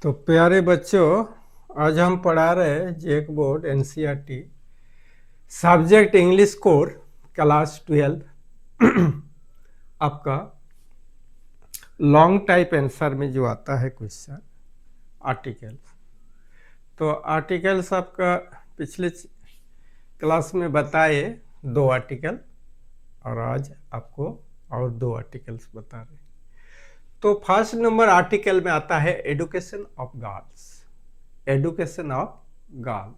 तो प्यारे बच्चों, आज हम पढ़ा रहे हैं JAC board NCERT subject English core class 12। आपका लॉन्ग टाइप आंसर में जो आता है क्वेश्चन आर्टिकल्स। तो आर्टिकल्स आपका पिछले क्लास में बताए 2 आर्टिकल, और आज आपको और 2 आर्टिकल्स बता रहे हैं। तो फर्स्ट नंबर आर्टिकल में आता है education of girls. Education of girls,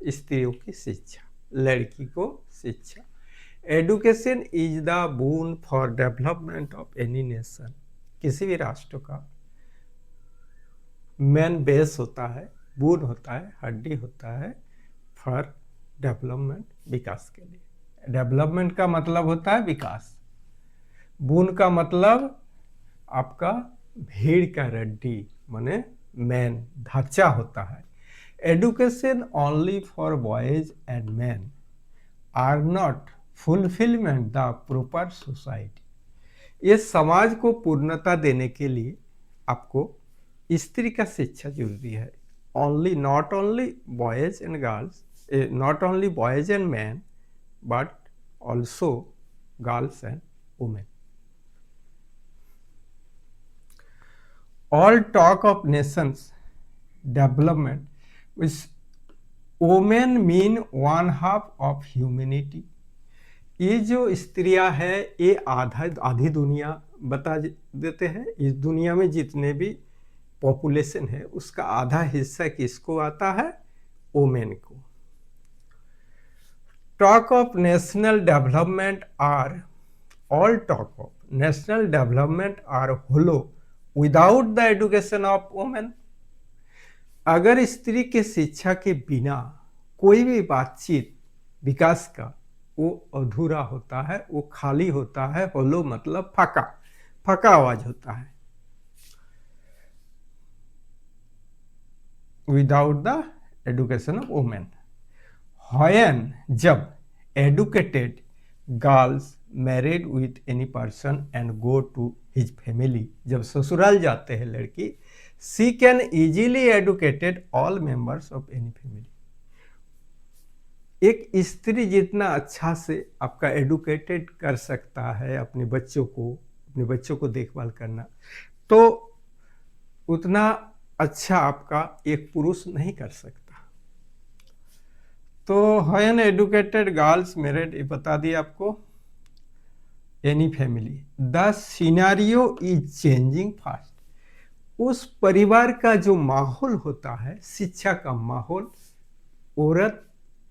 स्त्रियों की शिक्षा, लड़की को शिक्षा। Education is the boon for development of any nation. किसी भी राष्ट्र का मेन बेस होता है, बून होता है, हड्डी होता है फॉर डेवलपमेंट, विकास के लिए। डेवलपमेंट का मतलब होता है विकास, बून का मतलब आपका भीड़ का रड्डी माने मैन, ढांचा होता है। Education only for boys and man are not fulfilment the proper society. ये समाज को पूर्णता देने के लिए आपको स्त्री का शिक्षा जरूरी है। Only, not only boys and girls, not only boys and man but also girls and women. All talk of nations development with women mean one half of humanity। ये जो स्त्रियां है ये आधी दुनिया बता देते हैं। इस दुनिया में जितने भी पॉपुलेशन है उसका आधा हिस्सा किसको आता है? वोमेन को। Talk of national development are, all talk of national development are hollow without the education of women. अगर स्त्री के शिक्षा के बिना कोई भी बातचीत विकास का, वो अधूरा होता है, वो खाली होता है। होलो मतलब फका, फका आवाज होता है। Without the education of women. When, जब educated girls married with any person and go to his family, जब ससुराल जाते हैं लड़की, she can easily educated all members of any family. एक स्त्री जितना अच्छा से आपका एडुकेटेड कर सकता है अपने बच्चों को देखभाल करना, तो उतना अच्छा आपका एक पुरुष नहीं कर सकता। तो व्हेन एडुकेटेड गर्ल्स मैरिड, ये बता दिया आपको, any family, the scenario is changing fast. उस परिवार का जो माहौल होता है, शिक्षा का माहौल, औरत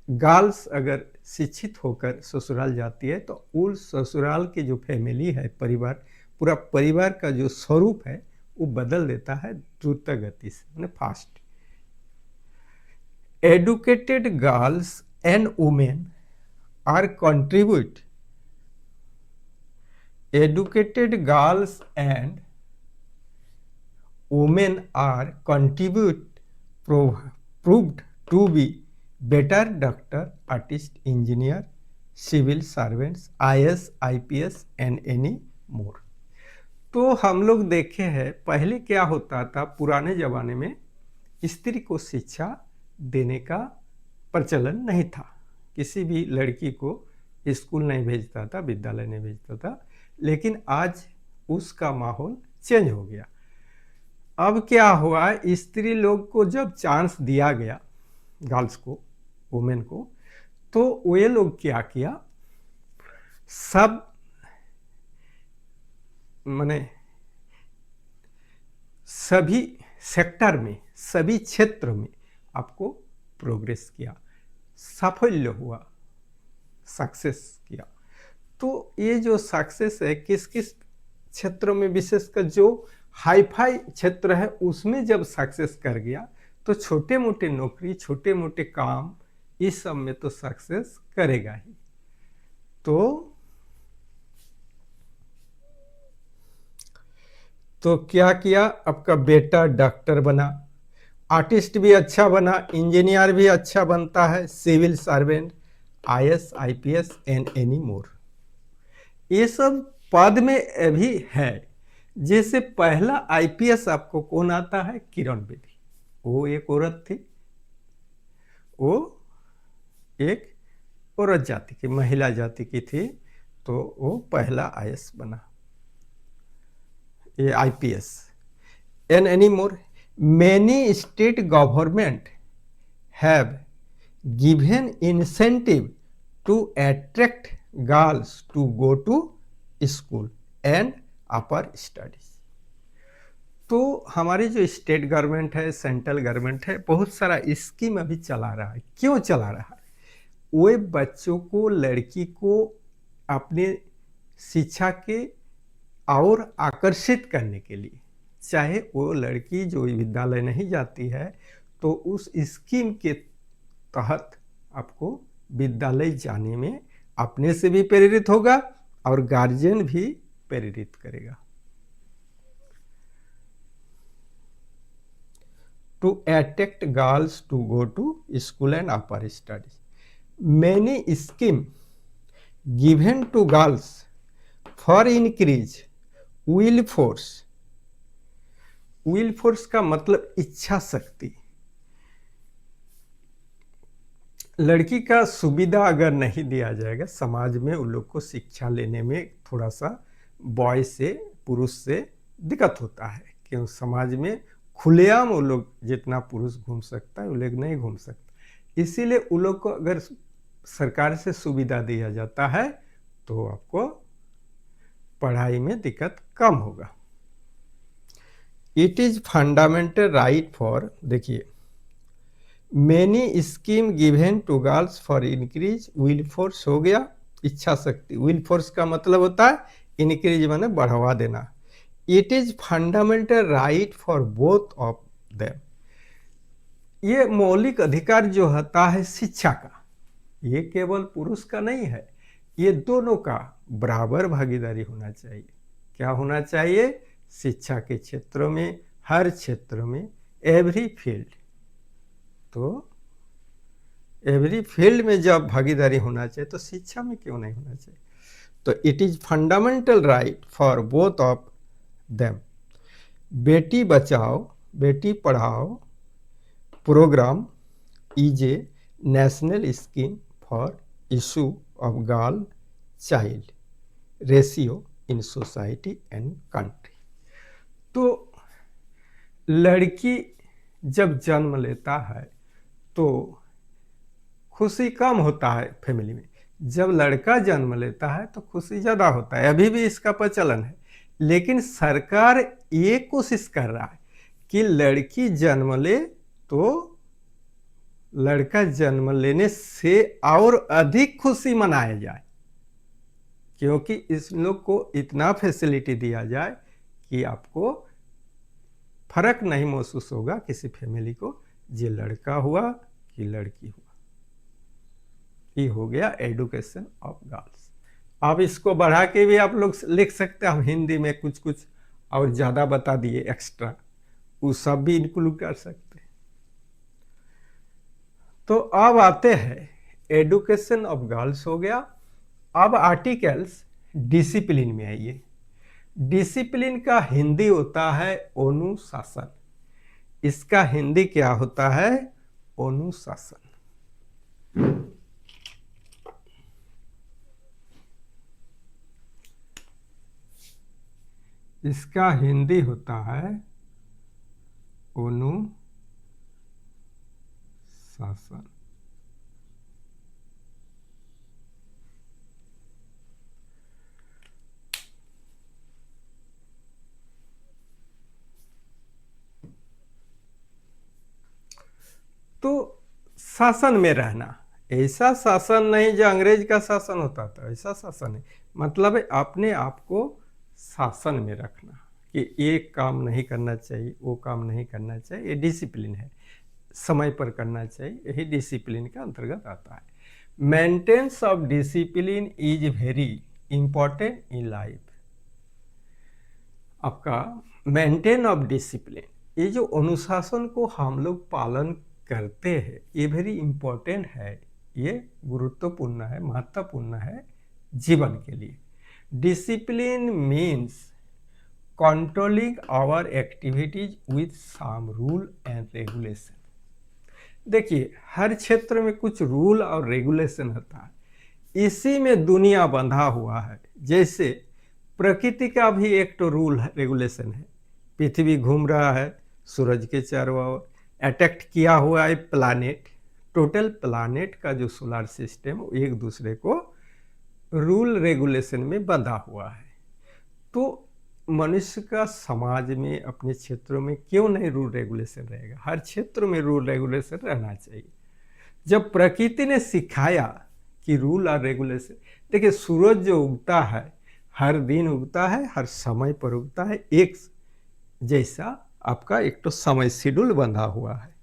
गर्ल्स अगर शिक्षित होकर ससुराल जाती है तो उस ससुराल की जो फैमिली है, परिवार, पूरा परिवार का जो स्वरूप है वो बदल देता है द्रुत गति से, मतलब fast. Educated girls and women are contribute, educated girls and women are proved to be better doctor, artist, engineer, civil servants, IS, IPS and any more। तो हम लोग देखे हैं पहले क्या होता था, पुराने जमाने में स्त्री को शिक्षा देने का प्रचलन नहीं था। किसी भी लड़की को स्कूल नहीं भेजता था, विद्यालय नहीं भेजता था। लेकिन आज उसका माहौल चेंज हो गया। अब क्या हुआ, स्त्री लोग को जब चांस दिया गया, गर्ल्स को, वुमेन को, तो वे लोग क्या किया, सब माने सभी सेक्टर में, सभी क्षेत्र में आपको प्रोग्रेस किया, साफल्य हुआ, सक्सेस किया। तो ये जो सक्सेस है किस किस क्षेत्रों में, विशेषकर जो हाईफाई क्षेत्र है उसमें जब सक्सेस कर गया, तो छोटे मोटे नौकरी, छोटे मोटे काम, इस सब में तो सक्सेस करेगा ही। तो क्या किया, आपका बेटा डॉक्टर बना, आर्टिस्ट भी अच्छा बना, इंजीनियर भी अच्छा बनता है, civil servant, IS, IPS and any more. ये सब पद में अभी है, जैसे पहला आईपीएस आपको कौन आता है? किरण बेदी। वो एक औरत थी, वो एक औरत जाति की, महिला जाति की थी, तो वो पहला आईएएस बना, ये IPS. And any more, many state government have given incentive to attract girls to go to school and upper studies। तो हमारी जो स्टेट गवर्नमेंट है, सेंट्रल गवर्नमेंट है, बहुत सारा स्कीम अभी चला रहा है। क्यों चला रहा है? वो बच्चों को, लड़की को अपने शिक्षा के और आकर्षित करने के लिए, चाहे वो लड़की जो विद्यालय नहीं जाती है तो उस स्कीम के तहत आपको विद्यालय जाने में अपने से भी प्रेरित होगा और गार्जियन भी प्रेरित करेगा। To attract girls to go to school and upper studies, many scheme given to girls for increase will force. Will force का मतलब इच्छा शक्ति। लड़की का सुविधा अगर नहीं दिया जाएगा समाज में, उन लोग को शिक्षा लेने में थोड़ा सा बॉय से, पुरुष से दिक्कत होता है, क्यों समाज में खुलेआम वो लोग जितना पुरुष घूम सकता है वो लोग नहीं घूम सकता। इसीलिए उन लोग को अगर सरकार से सुविधा दिया जाता है तो आपको पढ़ाई में दिक्कत कम होगा। It is fundamental right for, देखिए, many scheme given to girls for increase will force, हो गया इच्छा शक्ति। विल फोर्स का मतलब होता है इंक्रीज माने बढ़ावा देना। It is fundamental right for both of them, ये मौलिक अधिकार जो होता है शिक्षा का, ये केवल पुरुष का नहीं है, ये दोनों का बराबर भागीदारी होना चाहिए। क्या होना चाहिए? शिक्षा के क्षेत्रों में, हर क्षेत्र में, एवरी फील्ड। तो एवरी फील्ड में जब भागीदारी होना चाहिए तो शिक्षा में क्यों नहीं होना चाहिए? तो it is fundamental right for both of them. Beti Bachao Beti Padhao program is a national scheme for issue of girl child ratio in society and country. तो लड़की जब जन्म लेता है तो खुशी कम होता है फैमिली में, जब लड़का जन्म लेता है तो खुशी ज़्यादा होता है। अभी भी इसका प्रचलन है, लेकिन सरकार ये कोशिश कर रहा है कि लड़की जन्म ले तो लड़का जन्म लेने से और अधिक खुशी मनाया जाए, क्योंकि इस लोग को इतना फैसिलिटी दिया जाए कि आपको फर्क नहीं महसूस होगा किसी फैमिली को, ये लड़का हुआ कि लड़की हुआ। ये हो गया एजुकेशन ऑफ गर्ल्स। अब इसको बढ़ा के भी आप लोग लिख सकते हैं, हम हिंदी में कुछ कुछ और ज़्यादा बता दिए एक्स्ट्रा, वो सब भी इंक्लूड कर सकते हैं। तो अब आते हैं, एजुकेशन ऑफ गर्ल्स हो गया। अब आर्टिकल्स डिसिप्लिन में आइए। डिसिप्लिन का हिंदी होता है अनुशासन। इसका हिंदी क्या होता है? अनुशासन। इसका हिंदी होता है अनुशासन। तो शासन में रहना, ऐसा शासन नहीं जो अंग्रेज का शासन होता था, ऐसा शासन है। मतलब अपने आप को शासन में रखना कि ये काम नहीं करना चाहिए, वो काम नहीं करना चाहिए, ये डिसिप्लिन है। समय पर करना चाहिए, यही डिसिप्लिन के अंतर्गत आता है। Maintenance of discipline is very important in life. आपका मेंटेन ऑफ डिसिप्लिन, ये जो अनुशासन को हम लोग पालन करते हैं, ये वेरी इंपॉर्टेंट है, ये गुरुत्वपूर्ण है, महत्वपूर्ण है जीवन के लिए। Discipline means controlling our activities with some rule and regulation. देखिए, हर क्षेत्र में कुछ रूल और रेगुलेशन होता है, इसी में दुनिया बंधा हुआ है। जैसे प्रकृति का भी एक तो रूल है, रेगुलेशन है। पृथ्वी घूम रहा है सूरज के चारों ओर, अटैक्ट किया हुआ है प्लानेट, टोटल प्लानेट का जो सोलर सिस्टम एक दूसरे को रूल रेगुलेशन में बंधा हुआ है। तो मनुष्य का समाज में अपने क्षेत्रों में क्यों नहीं रूल रेगुलेशन रहेगा? हर क्षेत्र में रूल रेगुलेशन रहना चाहिए। जब प्रकृति ने सिखाया कि रूल और रेगुलेशन, देखिए सूरज जो उगता है हर दिन उगता है, हर समय पर उगता है, एक जैसा आपका एक तो समय शेड्यूल बंधा हुआ है।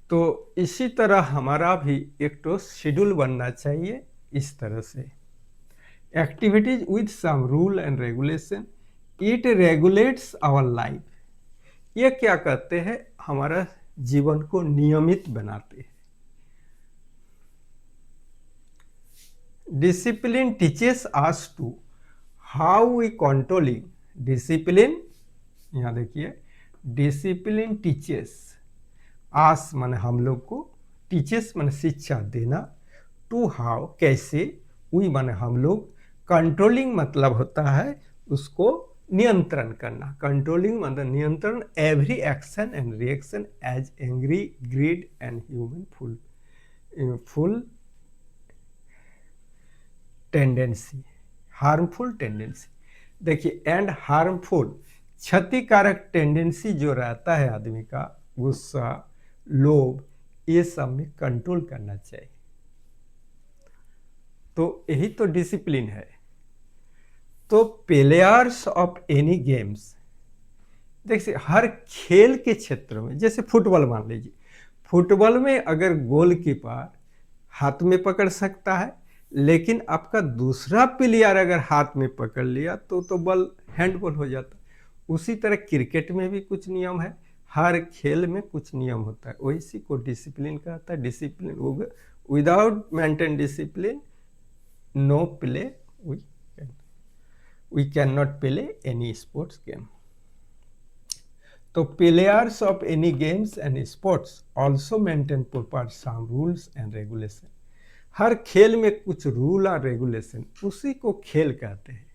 तो इसी तरह हमारा भी एक तो शेड्यूल बनना चाहिए इस तरह से। Activities with some rule and regulation, it regulates our life. ये क्या कहते हैं? हमारा जीवन को नियमित बनाते हैं। Discipline teaches us to how we controlling. Discipline, यहाँ देखिए, डिसिप्लिन टीचेस, आस माने हम लोग को, टीचेस माने शिक्षा देना, टू हाउ कैसे, वी माने हम लोग, कंट्रोलिंग मतलब होता है उसको नियंत्रण करना। कंट्रोलिंग मतलब नियंत्रण every action and reaction as angry, greed and human full tendency, harmful tendency. देखिए, एंड हार्मफुल, क्षतिकारक टेंडेंसी जो रहता है आदमी का, गुस्सा, लोभ, ये सब में कंट्रोल करना चाहिए। तो यही तो डिसिप्लिन है। तो प्लेयर्स ऑफ एनी गेम्स, देखिए हर खेल के क्षेत्र में, जैसे फुटबॉल मान लीजिए, फुटबॉल में अगर गोलकीपर हाथ में पकड़ सकता है, लेकिन आपका दूसरा प्लेयर अगर हाथ में पकड़ लिया तो बॉल हैंडबॉल हो जाता। उसी तरह क्रिकेट में भी कुछ नियम है, हर खेल में कुछ नियम होता है, वैसी को डिसिप्लिन कहता है। Discipline, without maintain discipline no play, we can not play any sports game. तो players of any games and sports also maintain proper some rules and regulation. हर खेल में कुछ रूल और रेगुलेशन, उसी को खेल कहते हैं।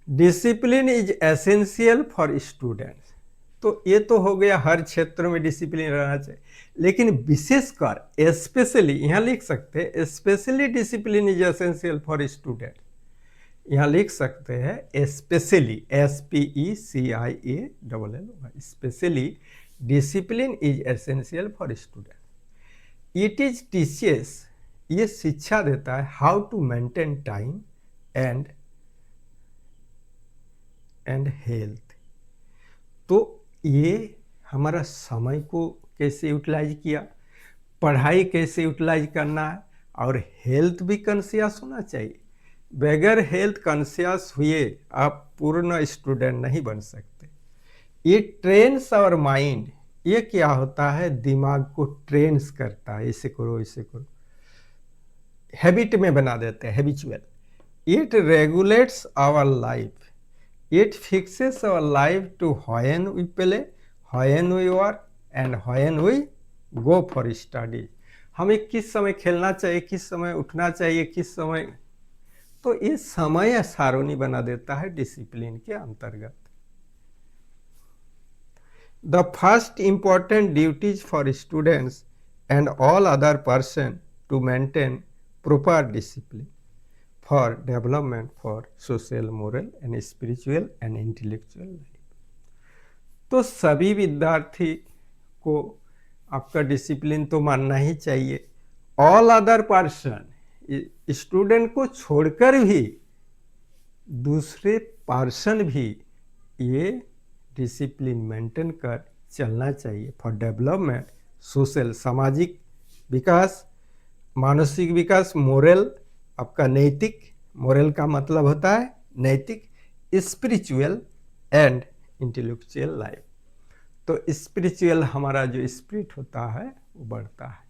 Discipline is essential for students. तो ये तो हो गया हर क्षेत्र में डिसिप्लिन रहना चाहिए, लेकिन विशेषकर स्पेशली, यहाँ लिख सकते हैं specially discipline is essential for student. यहाँ लिख सकते हैं specially, SPECIALL, specially discipline is essential for student. It is teaches, ये शिक्षा देता है how to maintain time and health. तो ये हमारा समय को कैसे यूटिलाइज किया, पढ़ाई कैसे यूटिलाइज करना है, और हेल्थ भी कॉन्शियस होना चाहिए। बगैर हेल्थ कॉन्शियस हुए आप पूर्ण स्टूडेंट नहीं बन सकते। ये ट्रेन्स आवर माइंड, ये क्या होता है? दिमाग को ट्रेन्स करता है, ऐसे करो ऐसे करो, हैबिट में बना देते हैं, habitual. It regulates our life, it fixes our life to when we play, when we work and when we go for study. हमें किस समय खेलना चाहिए, किस समय उठना चाहिए, किस समय, तो ये समय सारणी बना देता है डिसिप्लिन के अंतर्गत। The first important duties for students and all other person to maintain proper discipline for development for social, moral and spiritual and intellectual life। तो सभी विद्यार्थी को आपका डिसिप्लिन तो मानना ही चाहिए। ऑल अदर पर्सन, स्टूडेंट को छोड़कर भी दूसरे पर्सन भी ये डिसिप्लिन मेंटेन कर चलना चाहिए फॉर डेवलपमेंट, सोशल, सामाजिक विकास, मानसिक विकास, मोरल, आपका नैतिक, मोरल का मतलब होता है नैतिक, स्पिरिचुअल एंड इंटेलेक्चुअल लाइफ। तो स्पिरिचुअल हमारा जो स्पिरिट होता है वो बढ़ता है।